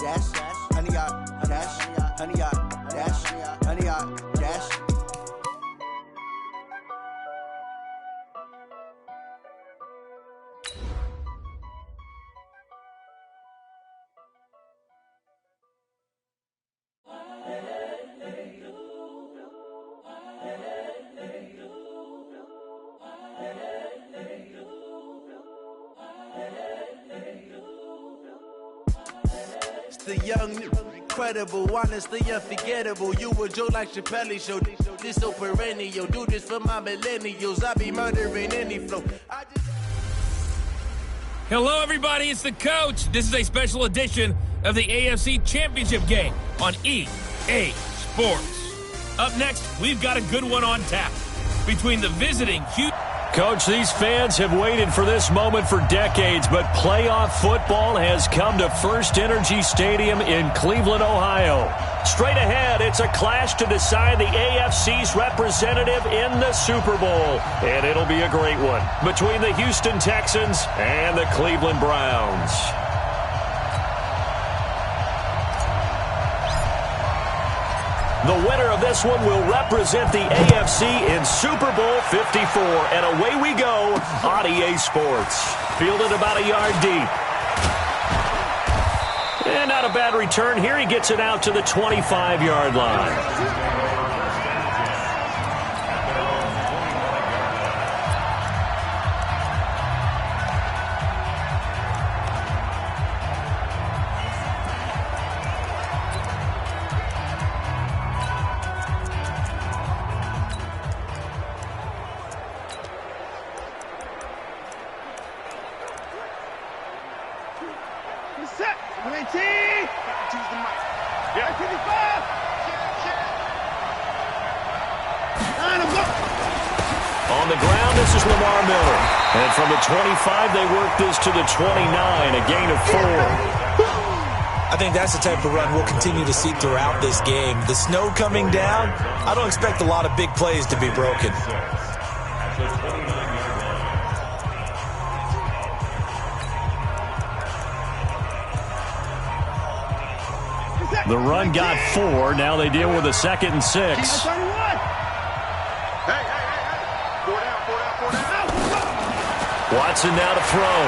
dash, 100-yard dash, 100-yard dash, 100-yard dash. The young, incredible, honestly unforgettable. You a joke like Chappelle Show. This so perennial. Do this for my millennials. I be murdering any flow. Hello, everybody. It's the coach. This is a special edition of the AFC Championship game on EA Sports. Up next, we've got a good one on tap between the visiting Houston. Coach, these fans have waited for this moment for decades, but playoff football has come to First Energy Stadium in Cleveland, Ohio. Straight ahead, it's a clash to decide the AFC's representative in the Super Bowl, and it'll be a great one between the Houston Texans and the Cleveland Browns. The winner of this one will represent the AFC in Super Bowl 54. And away we go on EA Sports. Fielded about a yard deep. And not a bad return here. He gets it out to the 25-yard line. On the ground, this is Lamar Miller. And from the 25, they work this to the 29, a gain of 4. I think that's the type of run we'll continue to see throughout this game. The snow coming down, I don't expect a lot of big plays to be broken. The run got 4. Now they deal with a 2nd and 6. Watson now to throw.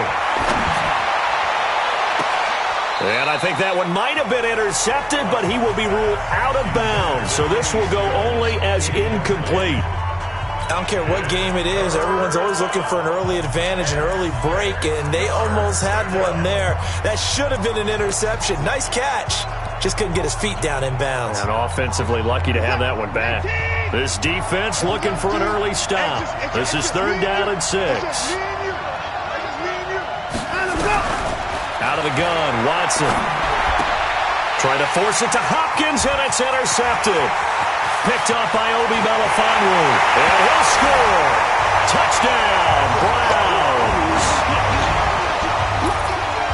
And I think that one might have been intercepted, but he will be ruled out of bounds. So this will go only as incomplete. I don't care what game it is. Everyone's always looking for an early advantage, an early break, and they almost had one there. That should have been an interception. Nice catch. Just couldn't get his feet down in bounds. And offensively lucky to have that one back. This defense looking for an early stop. This is 3rd down and 6. Out of the gun, Watson. Trying to force it to Hopkins, and it's intercepted. Picked up by Obi Melifonwu. And he'll score. Touchdown, Browns.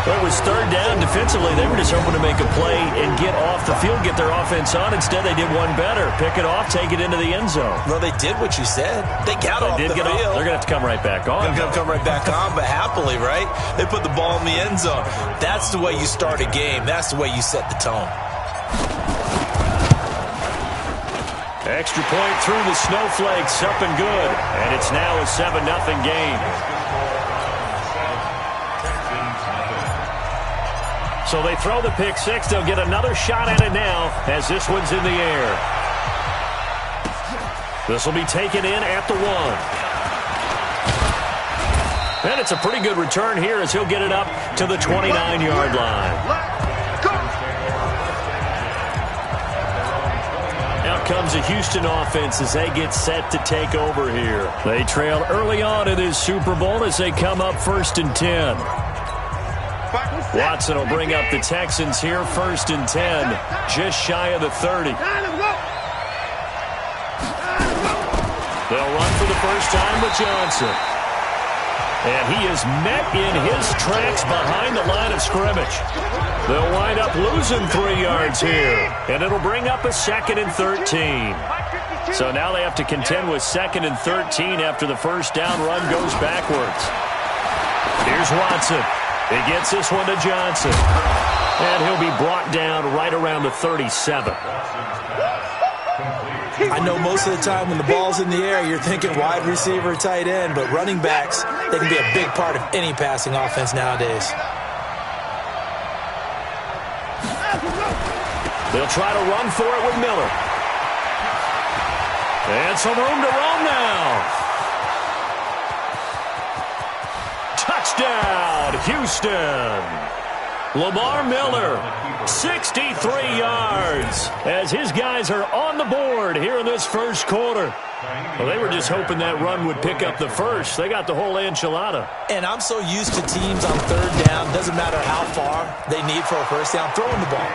Well, it was 3rd down. Defensively, they were just hoping to make a play and get off the field, get their offense on. Instead, they did one better. Pick it off, take it into the end zone. Well, they did what you said. They got off the field. They're going to have to come right back on. They're going to come right back on, but happily, right? They put the ball in the end zone. That's the way you start a game. That's the way you set the tone. Extra point through the snowflakes, up and good. And it's now a 7-0 game. So they throw the pick 6. They'll get another shot at it now as this one's in the air. This will be taken in at the 1. And it's a pretty good return here as he'll get it up to the 29-yard line. Out comes the Houston offense as they get set to take over here. They trail early on in this Super Bowl as they come up 1st and 10. Watson will bring up the Texans here, 1st and 10, just shy of the 30. They'll run for the first time with Johnson. And he is met in his tracks behind the line of scrimmage. They'll wind up losing 3 yards here, and it'll bring up a 2nd and 13. So now they have to contend with 2nd and 13 after the first down run goes backwards. Here's Watson. He gets this one to Johnson. And he'll be brought down right around the 37. I know most of the time when the ball's in the air, you're thinking wide receiver, tight end, but running backs, they can be a big part of any passing offense nowadays. They'll try to run for it with Miller. And some room to roam now. Touchdown, Houston. Lamar Miller, 63 yards, as his guys are on the board here in this first quarter. Well, they were just hoping that run would pick up the first. They got the whole enchilada. And I'm so used to teams on third down, doesn't matter how far they need for a first down, throwing the ball.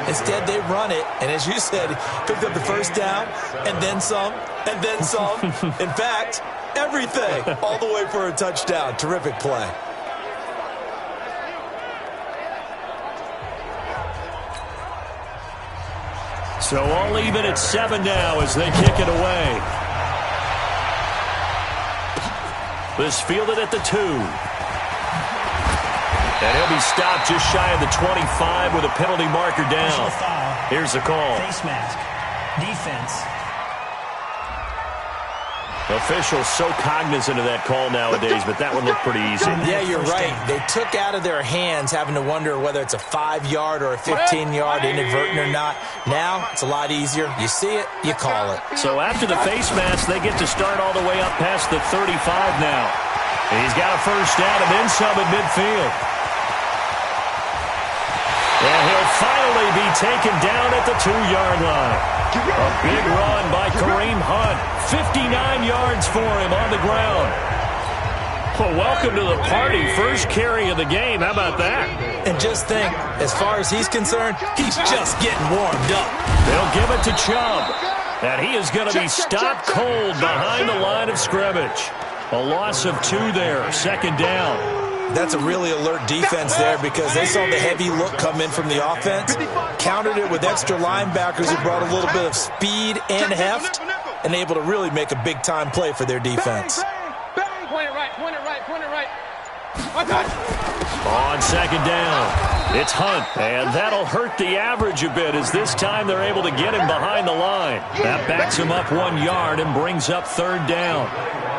Instead, they run it, and as you said, picked up the first down, and then some, and then some. In fact, everything, all the way for a touchdown. Terrific play. So all even at 7 now as they kick it away. This fielded at the 2. And he'll be stopped just shy of the 25 with a penalty marker down. Here's the call. Face mask. Defense. Officials so cognizant of that call nowadays, but that one looked pretty easy. Yeah, you're right. They took out of their hands having to wonder whether it's a 5-yard or a 15-yard inadvertent or not. Now, it's a lot easier. You see it, you call it. So after the face mask, they get to start all the way up past the 35 now. And he's got a first down and then some at midfield. And he'll finally be taken down at the 2-yard line. A big run by Kareem Hunt. 59 yards for him on the ground. Well, welcome to the party. First carry of the game. How about that? And just think, as far as he's concerned, he's just getting warmed up. They'll give it to Chubb. And he is going to be stopped cold behind the line of scrimmage. A loss of 2 there. Second down. That's a really alert defense there because they saw the heavy look come in from the offense, countered it with extra linebackers who brought a little bit of speed and heft, and able to really make a big-time play for their defense. Point it right, point it right, point it right. On second down, it's Hunt, and that'll hurt the average a bit as this time they're able to get him behind the line. That backs him up 1 yard and brings up third down.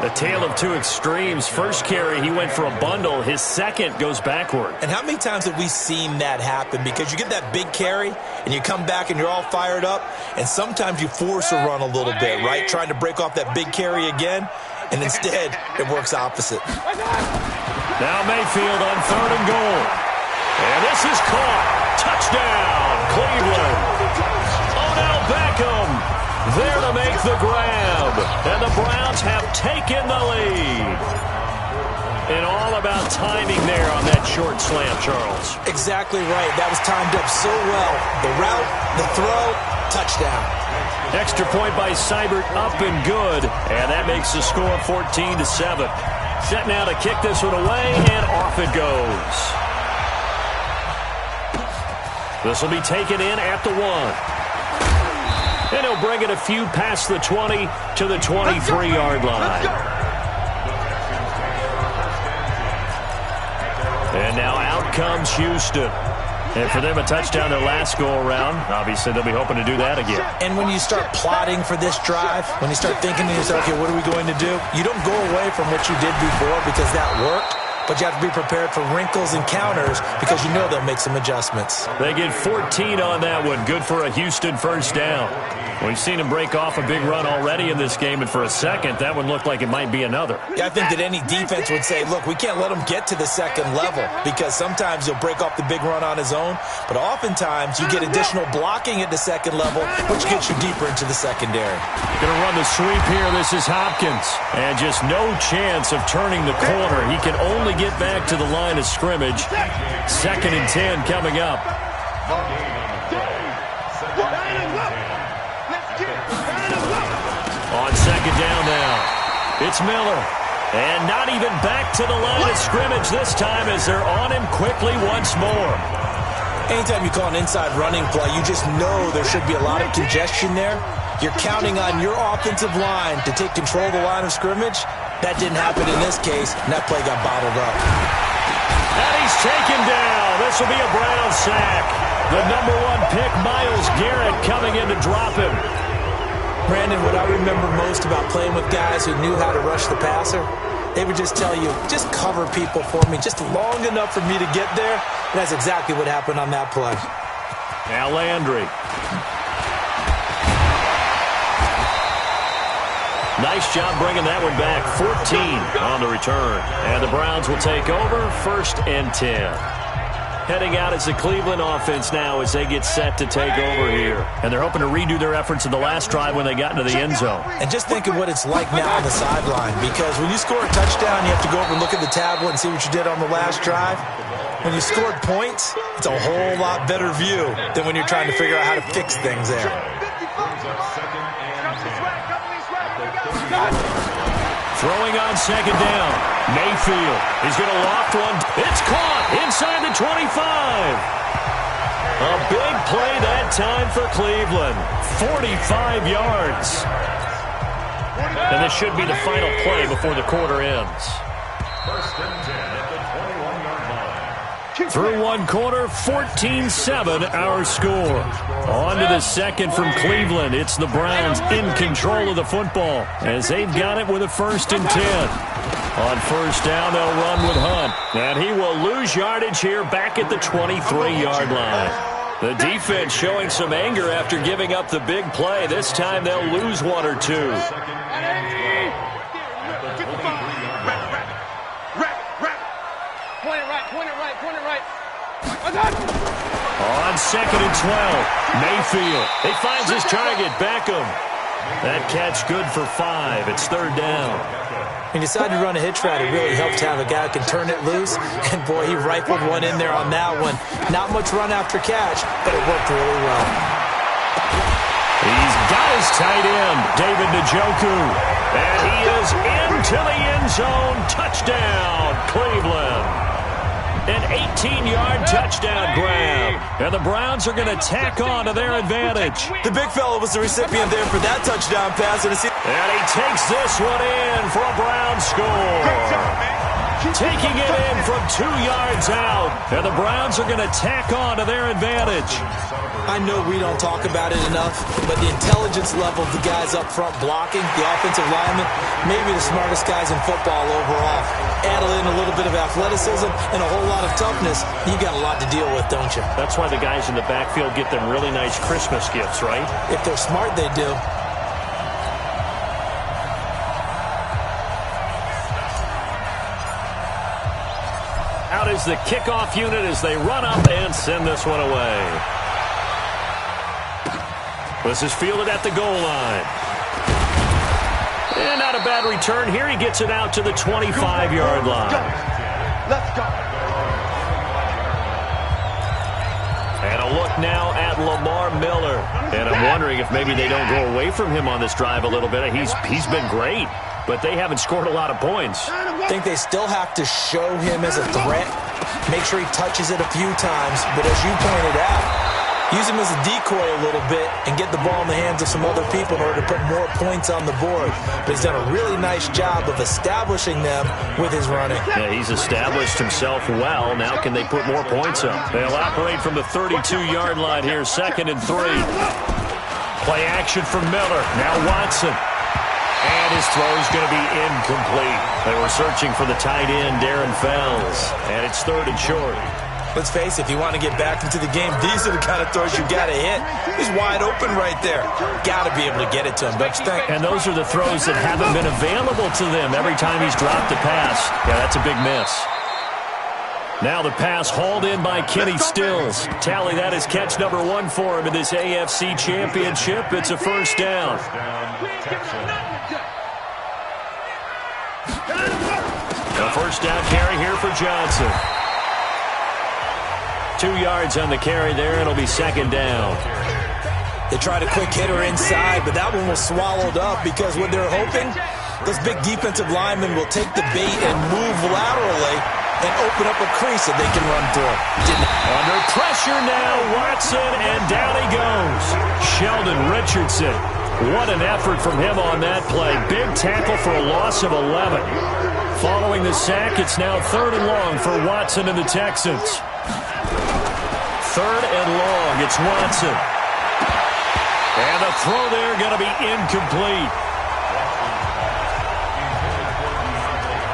The tale of two extremes. First carry, he went for a bundle. His second goes backward. And how many times have we seen that happen? Because you get that big carry, and you come back and you're all fired up, and sometimes you force a run a little bit, right? Trying to break off that big carry again, and instead it works opposite. Now Mayfield on third and goal. And this is caught. Touchdown, Cleveland. Odell Beckham there to make the grab. And the Browns have taken the lead. And all about timing there on that short slant, Charles. Exactly right. That was timed up so well. The route, the throw, touchdown. Extra point by Seibert, up and good. And that makes the score 14-7. Set now to kick this one away, and off it goes. This will be taken in at the 1. And he'll bring it a few past the 20 to the 23-yard line. And now out comes Houston. And for them, a touchdown their last go-around. Obviously, they'll be hoping to do that again. And when you start plotting for this drive, when you start thinking to yourself, okay, what are we going to do? You don't go away from what you did before because that worked, but you have to be prepared for wrinkles and counters because you know they'll make some adjustments. They get 14 on that one. Good for a Houston first down. We've seen him break off a big run already in this game, and for a second, that one looked like it might be another. Yeah, I think that any defense would say, look, we can't let him get to the second level because sometimes he'll break off the big run on his own, but oftentimes you get additional blocking at the second level, which gets you deeper into the secondary. Going to run the sweep here. This is Hopkins. And just no chance of turning the corner. He can only get back to the line of scrimmage. 2nd and 10 coming up. On second down now, it's Miller. And not even back to the line of scrimmage this time as they're on him quickly once more. Anytime you call an inside running play, you just know there should be a lot of congestion there. You're counting on your offensive line to take control of the line of scrimmage. That didn't happen in this case, and that play got bottled up. And he's taken down. this will be a Brown sack. The #1 pick, Myles Garrett, coming in to drop him. Brandon, what I remember most about playing with guys who knew how to rush the passer, they would just tell you, just cover people for me, just long enough for me to get there. And that's exactly what happened on that play. Now Landry. Nice job bringing that one back. 14 on the return. And the Browns will take over, 1st and 10. Heading out is the Cleveland offense now as they get set to take over here. And they're hoping to redo their efforts in the last drive when they got into the end zone. And just think of what it's like now on the sideline, because when you score a touchdown, you have to go over and look at the tablet and see what you did on the last drive. When you scored points, it's a whole lot better view than when you're trying to figure out how to fix things there. Throwing on 2nd down. Mayfield. He's going to loft one. It's caught inside the 25. A big play that time for Cleveland. 45 yards. And this should be the final play before the quarter ends. 1st and 10 at the 21-yard line. Through one quarter, 14-7 our score. On to the second from Cleveland. It's the Browns in control of the football as they've got it with a 1st and 10. On 1st down, they'll run with Hunt. And he will lose yardage here back at the 23-yard line. The defense showing some anger after giving up the big play. This time they'll lose 1 or 2. On 2nd and 12, Mayfield. He finds his target, Beckham. That catch good for 5. It's 3rd down. He decided to run a hitch route. It really helped to have a guy who can turn it loose. And, boy, he rifled one in there on that one. Not much run after catch, but it worked really well. He's got his tight end, David Njoku. And he is into the end zone. Touchdown, Cleveland. An 18-yard touchdown grab. And the Browns are going to tack on to their advantage. The big fella was the recipient there for that touchdown pass. And he takes this one in for a Brown score. Taking it in from 2 yards out. And the Browns are going to tack on to their advantage. I know we don't talk about it enough, but the intelligence level of the guys up front blocking, the offensive linemen, maybe the smartest guys in football overall. Add in a little bit of athleticism and a whole lot of toughness, you got a lot to deal with, don't you? That's why the guys in the backfield get them really nice Christmas gifts, right? If they're smart, they do. Out is the kickoff unit as they run up and send this one away. This is fielded at the goal line. And not a bad return here. He gets it out to the 25-yard line. Let's go. And a look now at Lamar Miller. And I'm wondering if maybe they don't go away from him on this drive a little bit. He's been great, but they haven't scored a lot of points. I think they still have to show him as a threat. Make sure he touches it a few times. But as you pointed out, use him as a decoy a little bit and get the ball in the hands of some other people in order to put more points on the board. But he's done a really nice job of establishing them with his running. Yeah, he's established himself well. Now can they put more points up? They'll operate from the 32-yard line here, 2nd and 3. Play action from Miller. Now Watson. And his throw is going to be incomplete. They were searching for the tight end, Darren Fells. And it's 3rd and short. Let's face it, if you want to get back into the game, these are the kind of throws you got to hit. He's wide open right there. Got to be able to get it to him, don't you think? And those are the throws that haven't been available to them every time he's dropped a pass. Yeah, that's a big miss. Now the pass hauled in by Kenny Stills. Tally, that is catch number 1 for him in this AFC Championship. It's a 1st down. A 1st down carry here for Johnson. 2 yards on the carry there. It'll be 2nd down. They tried a quick hitter inside, but that one was swallowed up because what they're hoping, those big defensive linemen will take the bait and move laterally and open up a crease that they can run through. Under pressure now, Watson, and down he goes. Sheldon Richardson. What an effort from him on that play. Big tackle for a loss of 11. Following the sack, it's now 3rd and long for Watson and the Texans. 3rd and long. It's Watson. And the throw there going to be incomplete.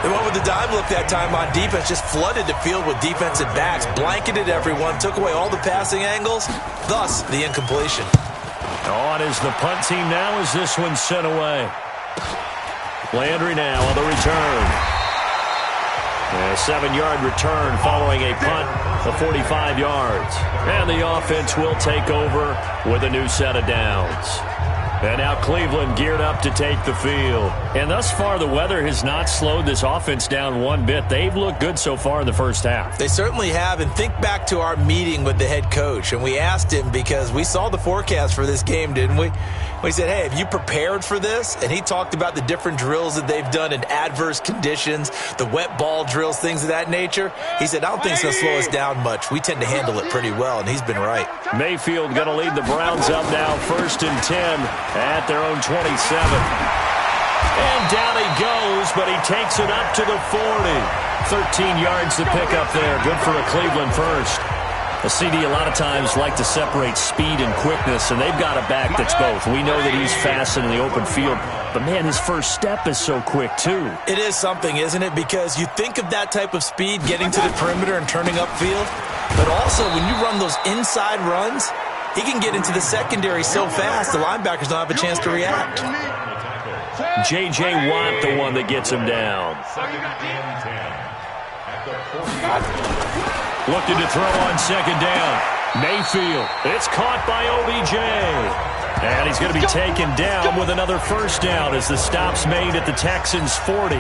They went with the dime look that time on defense, just flooded the field with defensive backs, blanketed everyone, took away all the passing angles, thus the incompletion. On is the punt team now as this one's sent away. Landry now on the return. A 7-yard return following a punt of 45 yards. And the offense will take over with a new set of downs. And now Cleveland geared up to take the field. And thus far, the weather has not slowed this offense down one bit. They've looked good so far in the first half. They certainly have. And think back to our meeting with the head coach. And we asked him, because we saw the forecast for this game, didn't we? We said, hey, have you prepared for this? And he talked about the different drills that they've done in adverse conditions, the wet ball drills, things of that nature. He said, I don't think it's going to slow us down much. We tend to handle it pretty well, and he's been right. Mayfield going to lead the Browns up now, 1st and 10 at their own 27. And down he goes, but he takes it up to the 40. 13 yards to pick up there. Good for a Cleveland first. A CD a lot of times like to separate speed and quickness, and they've got a back that's both. We know that he's fast in the open field, but, man, his first step is so quick, too. It is something, isn't it? Because you think of that type of speed getting to the perimeter and turning upfield, but also when you run those inside runs, he can get into the secondary so fast the linebackers don't have a chance to react. J.J. Watt, the one that gets him down. Looking to throw on 2nd down. Mayfield. It's caught by OBJ. And he's going to be taken down with another first down as the stop's made at the Texans' 40.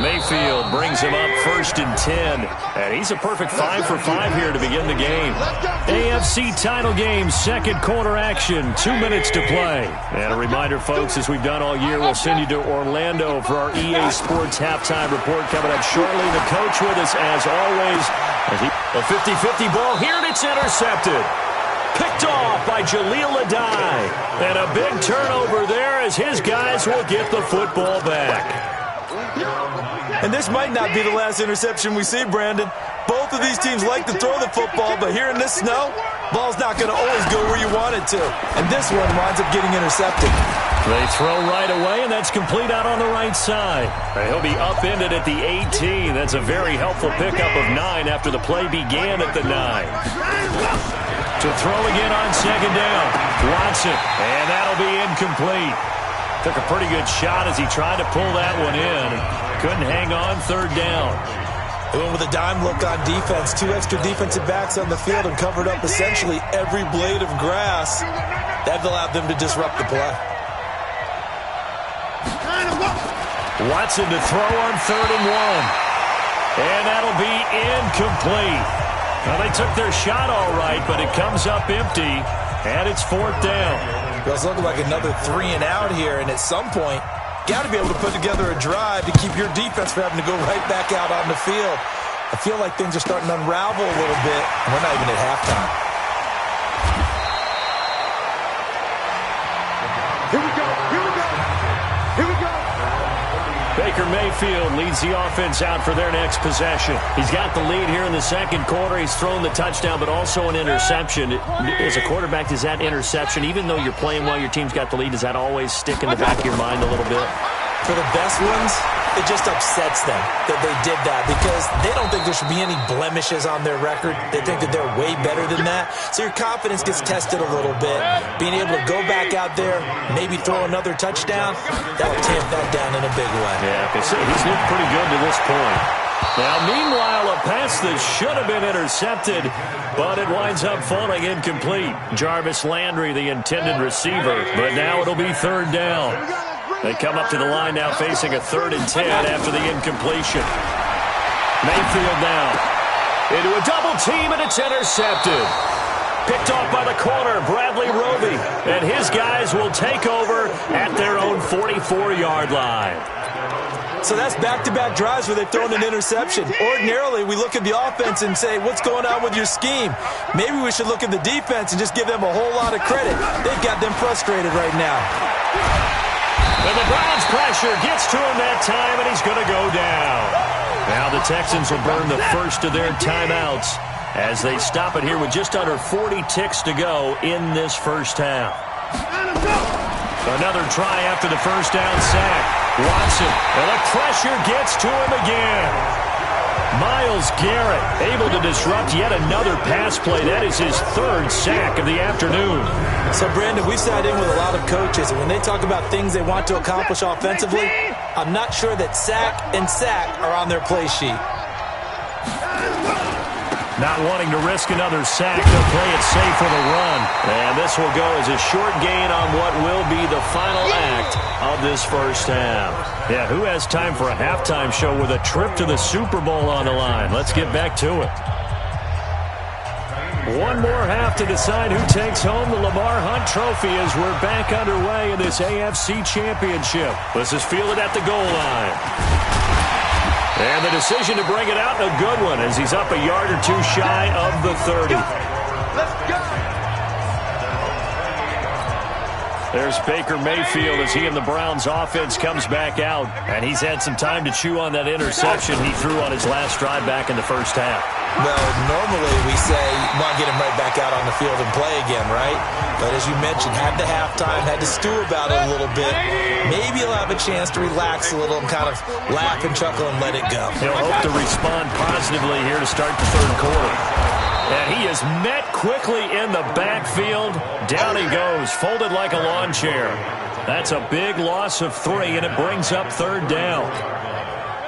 Mayfield brings him up 1st and 10. And he's a perfect 5 for 5 here to begin the game. AFC title game, 2nd quarter action, 2 minutes to play. And a reminder, folks, as we've done all year, we'll send you to Orlando for our EA Sports halftime report coming up shortly. The coach with us, as always. A 50-50 ball here, and it's intercepted. Picked off by Jaleel Adai. And a big turnover there as his guys will get the football back. And this might not be the last interception we see, Brandon. Both of these teams like to throw the football, but here in this snow, ball's not going to always go where you want it to. And this one winds up getting intercepted. They throw right away, and that's complete out on the right side. He'll be upended at the 18. That's a very helpful pickup of 9 after the play began at the 9. To throw again on 2nd down. Watson, and that'll be incomplete. Took a pretty good shot as he tried to pull that one in. Couldn't hang on, 3rd down. They went with a dime look on defense. 2 extra defensive backs on the field and covered up essentially every blade of grass. That allowed them to disrupt the play. Watson to throw on 3rd and 1. And that'll be incomplete. Well, they took their shot all right, but it comes up empty, and it's 4th down. It was looking like another 3 and out here, and at some point, got to be able to put together a drive to keep your defense from having to go right back out on the field. I feel like things are starting to unravel a little bit, and we're not even at halftime. Here we go. Here we go. Here we go. Baker Mayfield leads the offense out for their next possession. He's got the lead here in the 2nd quarter. He's thrown the touchdown, but also an interception. As a quarterback, does that interception, even though you're playing well, your team's got the lead, does that always stick in the back of your mind a little bit? For the best ones, it just upsets them that they did that because they don't think there should be any blemishes on their record. They think that they're way better than that. So your confidence gets tested a little bit. Being able to go back out there, maybe throw another touchdown, that'll tamp that down in a big way. Yeah, he's looked pretty good to this point. Now, meanwhile, a pass that should have been intercepted, but it winds up falling incomplete. Jarvis Landry, the intended receiver, but now it'll be 3rd down. They come up to the line now facing a 3rd and 10 after the incompletion. Mayfield now into a double team, and it's intercepted. Picked off by the corner, Bradley Roby, and his guys will take over at their own 44-yard line. So that's back-to-back drives where they've thrown an interception. Ordinarily, we look at the offense and say, what's going on with your scheme? Maybe we should look at the defense and just give them a whole lot of credit. They've got them frustrated right now. And the Browns pressure gets to him that time, and he's going to go down. Now the Texans will burn the first of their timeouts as they stop it here with just under 40 ticks to go in this first half. Another try after the first down sack. Watson, and the pressure gets to him again. Myles Garrett able to disrupt yet another pass play. That is his third sack of the afternoon. So, Brandon, we've sat in with a lot of coaches, and when they talk about things they want to accomplish offensively, I'm not sure that sack and sack are on their play sheet. Not wanting to risk another sack, they'll play it safe for the run. And this will go as a short gain on what will be the final act of this first half. Yeah, who has time for a halftime show with a trip to the Super Bowl on the line? Let's get back to it. One more half to decide who takes home the Lamar Hunt Trophy as we're back underway in this AFC Championship. This is fielded at the goal line. And the decision to bring it out, a good one, as he's up a yard or two shy of the 30. Let's go. There's Baker Mayfield as he and the Browns offense comes back out. And he's had some time to chew on that interception he threw on his last drive back in the first half. Well, normally we say you want to get him right back out on the field and play again, right? But as you mentioned, had the halftime, had to stew about it a little bit. Maybe he'll have a chance to relax a little and kind of laugh and chuckle and let it go. He'll hope to respond positively here to start the third quarter. And he is met quickly in the backfield. Down he goes, folded like a lawn chair. That's a big loss of 3, and it brings up third down.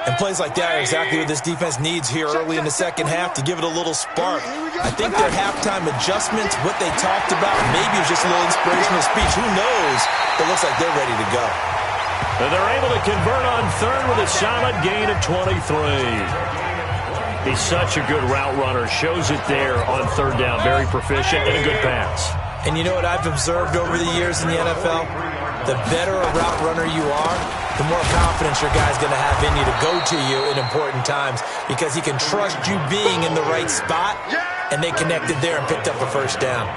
And plays like that are exactly what this defense needs here early in the second half to give it a little spark. I think their halftime adjustments, what they talked about, maybe it was just a little inspirational speech. Who knows? But it looks like they're ready to go. And they're able to convert on third with a solid gain of 23. He's such a good route runner. Shows it there on third down. Very proficient and a good pass. And you know what I've observed over the years in the NFL? The better a route runner you are, the more confidence your guy's going to have in you to go to you in important times because he can trust you being in the right spot, and they connected there and picked up a first down.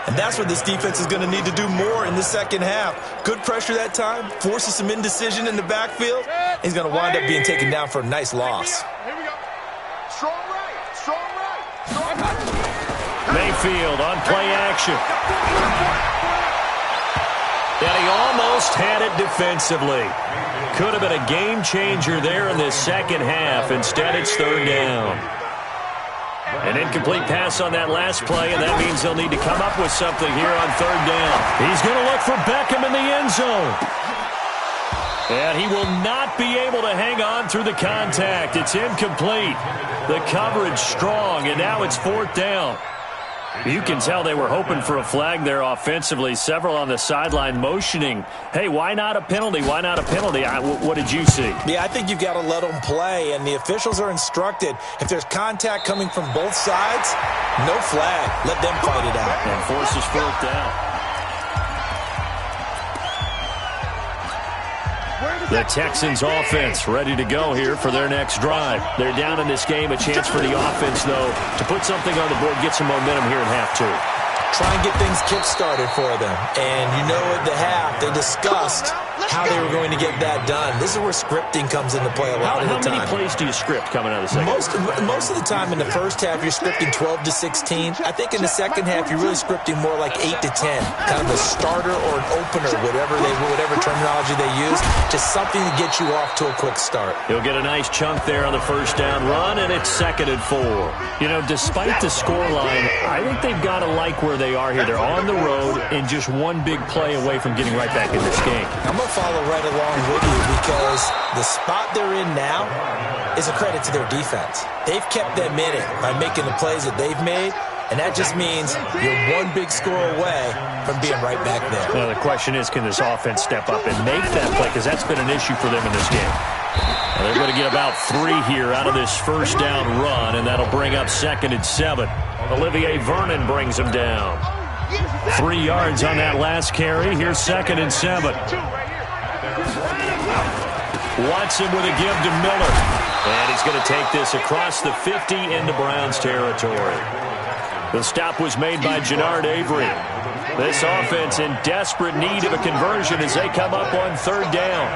And that's what this defense is going to need to do more in the second half. Good pressure that time, forces some indecision in the backfield. He's going to wind up being taken down for a nice loss. Here we go. Strong right. Strong right. Strong right. Mayfield on play action. And he almost had it defensively. Could have been a game changer there in this second half. Instead, it's third down. An incomplete pass on that last play, and that means they'll need to come up with something here on third down. He's going to look for Beckham in the end zone. And he will not be able to hang on through the contact. It's incomplete. The coverage strong, and now it's fourth down. You can tell they were hoping for a flag there offensively. Several on the sideline motioning, hey, why not a penalty? Why not a penalty? What did you see? Yeah, I think you've got to let them play, and the officials are instructed. If there's contact coming from both sides, no flag. Let them fight it out. And forces fourth down. The Texans offense ready to go here for their next drive. They're down in this game. A chance for the offense, though, to put something on the board, get some momentum here in half two. Try and get things kick-started for them. And you know at the half, they discussed how they were going to get that done. This is where scripting comes into play a lot of the time. How many plays do you script coming out of the second? Most of the time in the first half, you're scripting 12 to 16. I think in the second half, you're really scripting more like 8 to 10. Kind of a starter or an opener, whatever terminology they use. Just something to get you off to a quick start. He'll get a nice chunk there on the first down run, and it's 2nd and 4. You know, despite the scoreline, I think they've got to like where they are here. They're on the road and just one big play away from getting right back in this game. I'm going to follow right along with you because the spot they're in now is a credit to their defense. They've kept them in it by making the plays that they've made, and that just means you're one big score away from being right back there. Well, the question is, can this offense step up and make that play? Because that's been an issue for them in this game. Well, they're going to get about 3 here out of this first down run, and that'll bring up 2nd and 7. Olivier Vernon brings him down. 3 yards on that last carry. Here's 2nd and 7. Watson with a give to Miller. And he's going to take this across the 50 into Browns territory. The stop was made by Jannard Avery. This offense in desperate need of a conversion as they come up on third down.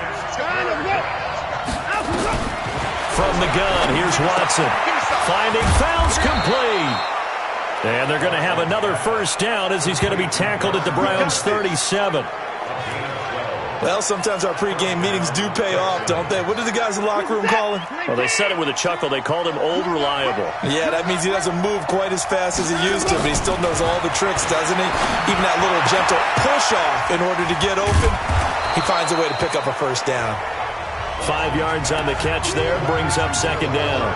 From the gun, here's Watson. Finding fouls complete. And they're going to have another first down as he's going to be tackled at the Browns' 37. Well, sometimes our pregame meetings do pay off, don't they? What did the guys in the locker room call him? Well, they said it with a chuckle. They called him Old Reliable. Yeah, that means he doesn't move quite as fast as he used to, but he still knows all the tricks, doesn't he? Even that little gentle push-off in order to get open, he finds a way to pick up a first down. 5 yards on the catch there, brings up second down.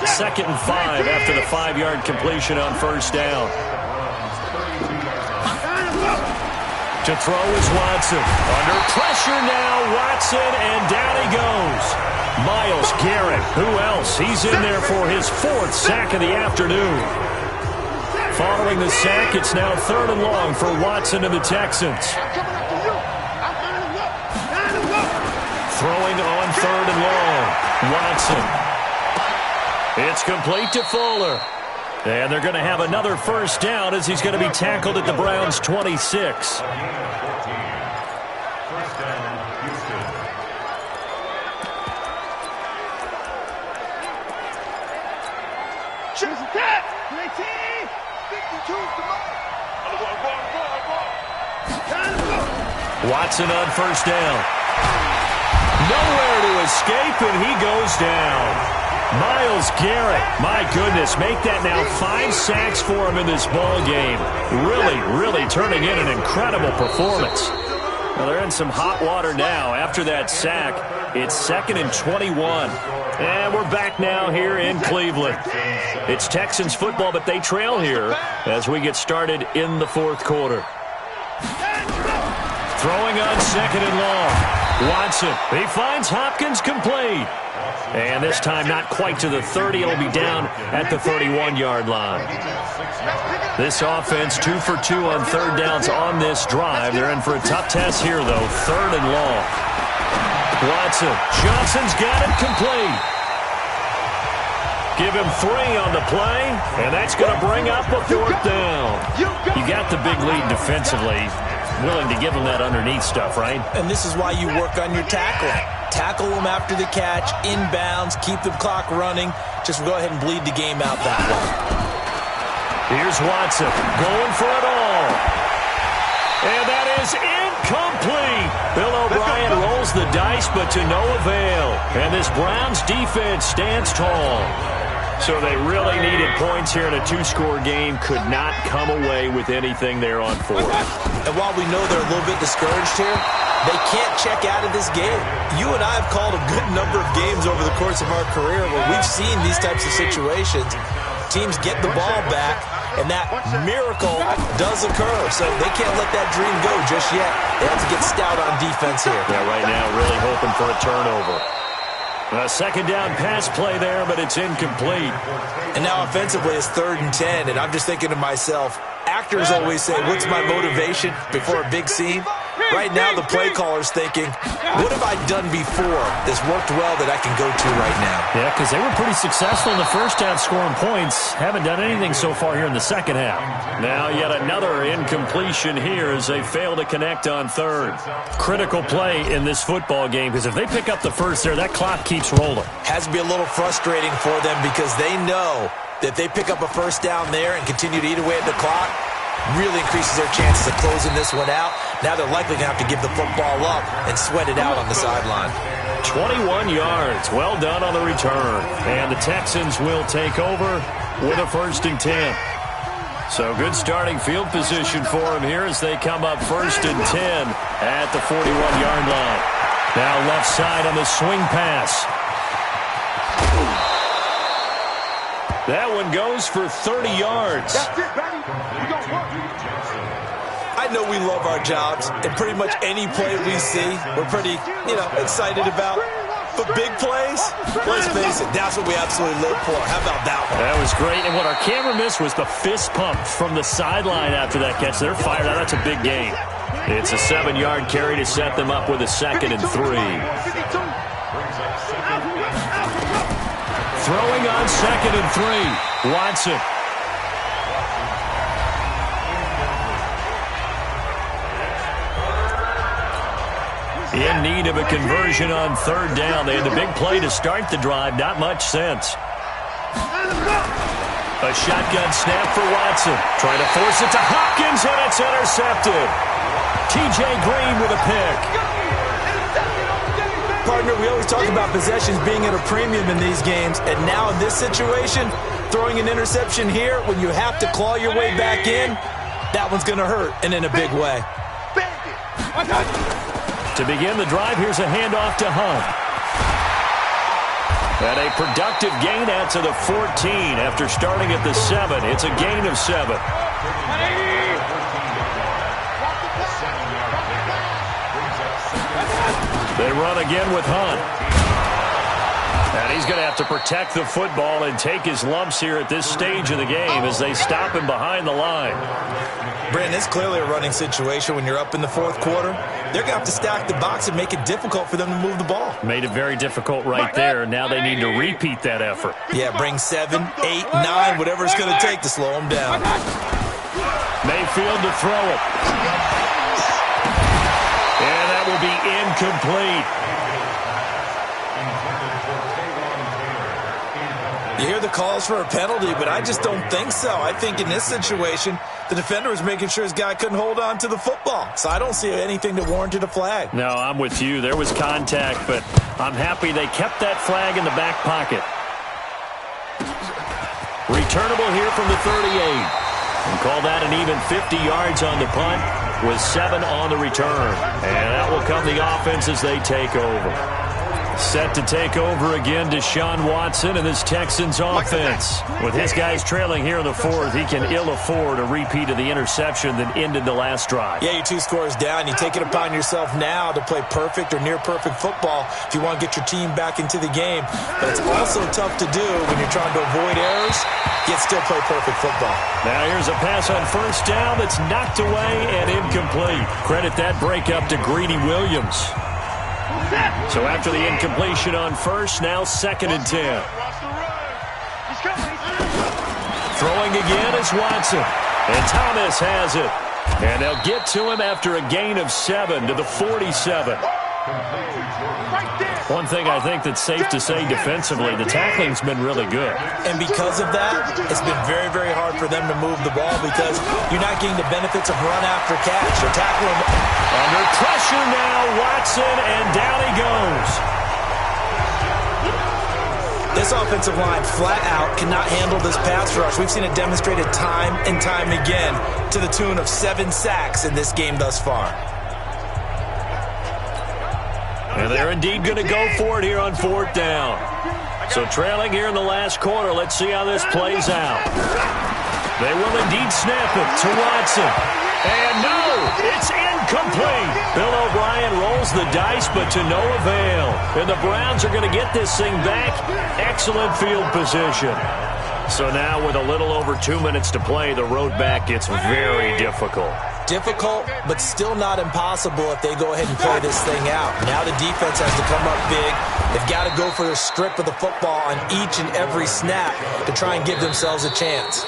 2nd and 5 after the 5-yard completion on first down. To throw is Watson. Under pressure now, Watson, and down he goes. Myles Garrett, who else? He's in there for his 4th sack of the afternoon. Following the sack, it's now 3rd and long for Watson and the Texans. Throwing on 3rd and long, Watson. It's complete to Fuller. And they're going to have another first down as he's going to be tackled at the Browns' 26. First down, Houston. Choose that! 19! 52, Watson on first down. Nowhere to escape, and he goes down. Myles Garrett, my goodness, make that now 5 sacks for him in this ball game. Really turning in an incredible performance. Well, they're in some hot water now. After that sack, it's 2nd and 21. And we're back now here in Cleveland. It's Texans football, but they trail here as we get started in the 4th quarter. Throwing on 2nd and long. Watson, he finds Hopkins complete. And this time not quite to the 30. It'll be down at the 31-yard line. This offense 2 for 2 on 3rd downs on this drive. They're in for a tough test here, though. 3rd and long. Watson. Johnson's got it complete. Give him 3 on the play, and that's going to bring up a 4th down. You got the big lead defensively. Willing to give him that underneath stuff, right? And this is why you work on your tackling. Tackle them after the catch, inbounds, keep the clock running. Just go ahead and bleed the game out that way. Here's Watson going for it all. And that is incomplete. Bill O'Brien rolls the dice, but to no avail. And this Browns defense stands tall. So they really needed points here in a 2-score game. Could not come away with anything there on 4th. And while we know they're a little bit discouraged here, they can't check out of this game. You and I have called a good number of games over the course of our career where we've seen these types of situations. Teams get the ball back, and that miracle does occur. So they can't let that dream go just yet. They have to get stout on defense here. Yeah, right now really hoping for a turnover. A 2nd down pass play there, but it's incomplete. And now offensively it's 3rd and 10, and I'm just thinking to myself, actors always say, what's my motivation before a big scene? Right now the play caller's thinking, what have I done before that's worked well that I can go to right now? Yeah, because they were pretty successful in the first half scoring points. Haven't done anything so far here in the second half. Now yet another incompletion here as they fail to connect on 3rd. Critical play in this football game because if they pick up the first there, that clock keeps rolling. Has to be a little frustrating for them because they know that they pick up a first down there and continue to eat away at the clock, really increases their chances of closing this one out. Now they're likely going to have to give the football up and sweat it out on the sideline. 21 yards. Well done on the return. And the Texans will take over with a 1st and 10. So good starting field position for them here as they come up 1st and 10 at the 41-yard line. Now left side on the swing pass. That one goes for 30 yards. That's it, baby. We gonna work. I know we love our jobs, and pretty much any play we see, we're pretty, excited about. But big plays, let's face it, that's what we absolutely live for. How about that one? That was great, and what our camera missed was the fist pump from the sideline after that catch. They're fired out. That's a big gain. It's a 7-yard carry to set them up with a 2nd and 3. Throwing on 2nd and 3. Watson. In need of a conversion on third down. They had the big play to start the drive. Not much sense. A shotgun snap for Watson. Trying to force it to Hopkins, and it's intercepted. T.J. Green with a pick. Partner, we always talk about possessions being at a premium in these games, and now in this situation, throwing an interception here when you have to claw your way back in, that one's going to hurt, and in a big way. To begin the drive, here's a handoff to Hunt. And a productive gain out to the 14 after starting at the 7. It's a gain of 7. They run again with Hunt. And he's going to have to protect the football and take his lumps here at this stage of the game as they stop him behind the line. Brandon, it's clearly a running situation when you're up in the fourth quarter. They're going to have to stack the box and make it difficult for them to move the ball. Made it very difficult right there. Now they need to repeat that effort. Yeah, bring 7, 8, 9, whatever it's going to take to slow them down. Mayfield to throw it. And that will be incomplete. You hear the calls for a penalty, but I just don't think so. I think in this situation, the defender was making sure his guy couldn't hold on to the football. So I don't see anything that warranted a flag. No, I'm with you. There was contact, but I'm happy they kept that flag in the back pocket. Returnable here from the 38. And call that an even 50 yards on the punt with 7 on the return. And that will come the offense as they take over. Set to take over again, Deshaun Watson and this Texans offense. With his guys trailing here in the fourth, he can ill afford a repeat of the interception that ended the last drive. Yeah, you're 2 scores down. You take it upon yourself now to play perfect or near-perfect football if you want to get your team back into the game. But it's also tough to do when you're trying to avoid errors, yet still play perfect football. Now here's a pass on first down that's knocked away and incomplete. Credit that breakup to Greedy Williams. So after the incompletion on first, now 2nd and 10. Throwing again is Watson. And Thomas has it. And they'll get to him after a gain of 7 to the 47. One thing I think that's safe to say defensively, the tackling's been really good. And because of that, it's been very, very hard for them to move the ball because you're not getting the benefits of run after catch. They're tackling. Under pressure now, Watson, and down he goes. This offensive line, flat out, cannot handle this pass rush. We've seen it demonstrated time and time again to the tune of 7 sacks in this game thus far. And they're indeed going to go for it here on 4th down. So trailing here in the last quarter, let's see how this plays out. They will indeed snap it to Watson. And no, it's incomplete. Bill O'Brien rolls the dice, but to no avail. And the Browns are going to get this thing back. Excellent field position. So now with a little over 2 minutes to play, the road back gets very difficult. Difficult, but still not impossible if they go ahead and play this thing out. Now the defense has to come up big. They've got to go for the strip of the football on each and every snap to try and give themselves a chance.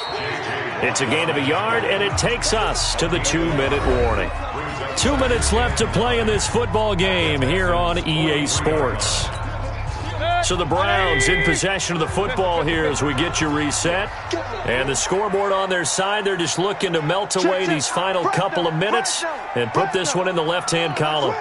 It's a gain of a yard, and it takes us to the 2-minute warning. 2 minutes left to play in this football game here on EA Sports. So the Browns in possession of the football here as we get you reset. And the scoreboard on their side, they're just looking to melt away these final couple of minutes and put this one in the left-hand column.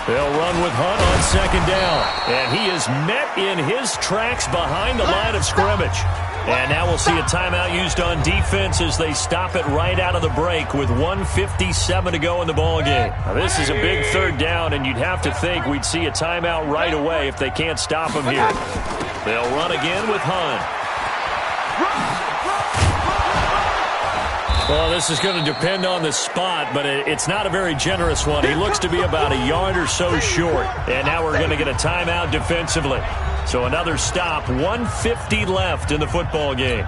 They'll run with Hunt on 2nd down. And he is met in his tracks behind the line of scrimmage. And now we'll see a timeout used on defense as they stop it right out of the break with 1:57 to go in the ballgame. Now this is a big 3rd down, and you'd have to think we'd see a timeout right away if they can't stop him here. They'll run again with Hunt. Well, this is going to depend on the spot, but it's not a very generous one. He looks to be about a yard or so short. And now we're going to get a timeout defensively. So another stop, 1:50 left in the football game.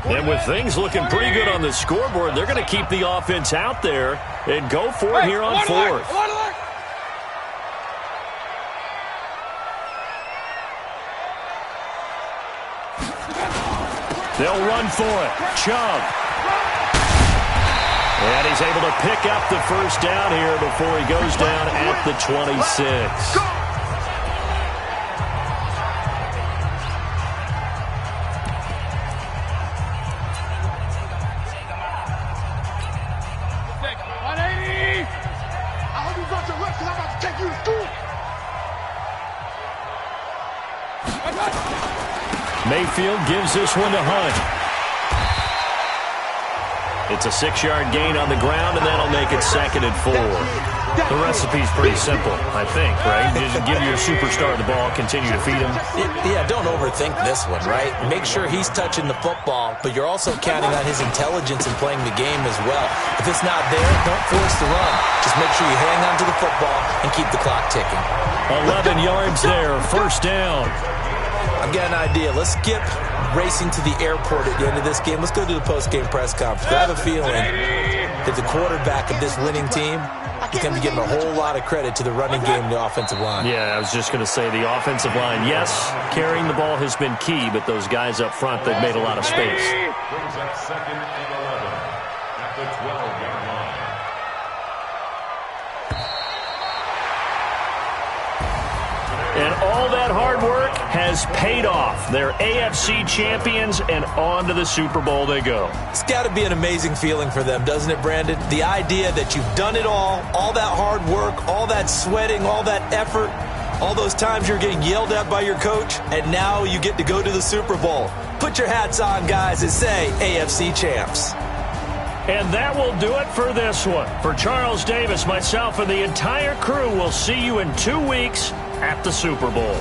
And with things looking pretty good on the scoreboard, they're going to keep the offense out there and go for it here on 4th. They'll run for it. Chubb. And he's able to pick up the first down here before he goes down at the 26. Mayfield gives this one to Hunt. It's a 6-yard gain on the ground, and that'll make it 2nd and 4. The recipe's pretty simple, I think, right? You just give your superstar the ball, continue to feed him. Yeah, don't overthink this one, right? Make sure he's touching the football, but you're also counting on his intelligence in playing the game as well. If it's not there, don't force the run. Just make sure you hang on to the football and keep the clock ticking. 11 yards there, first down. I've got an idea. Let's skip racing to the airport at the end of this game. Let's go to the post-game press conference. I have a feeling that the quarterback of this winning team is going to be giving a whole lot of credit to the running game and the offensive line. Yeah, I was just going to say the offensive line, yes, carrying the ball has been key, but those guys up front, they've made a lot of space. Brings up 2nd and 11 at the 12-yard line. And all that hard work has paid off. They're AFC champions, and on to the Super Bowl they go. It's got to be an amazing feeling for them, doesn't it, Brandon? The idea that you've done it all that hard work, all that sweating, all that effort, all those times you're getting yelled at by your coach, and now you get to go to the Super Bowl. Put your hats on, guys, and say AFC champs. And that will do it for this one. For Charles Davis, myself, and the entire crew, we'll see you in 2 weeks at the Super Bowl.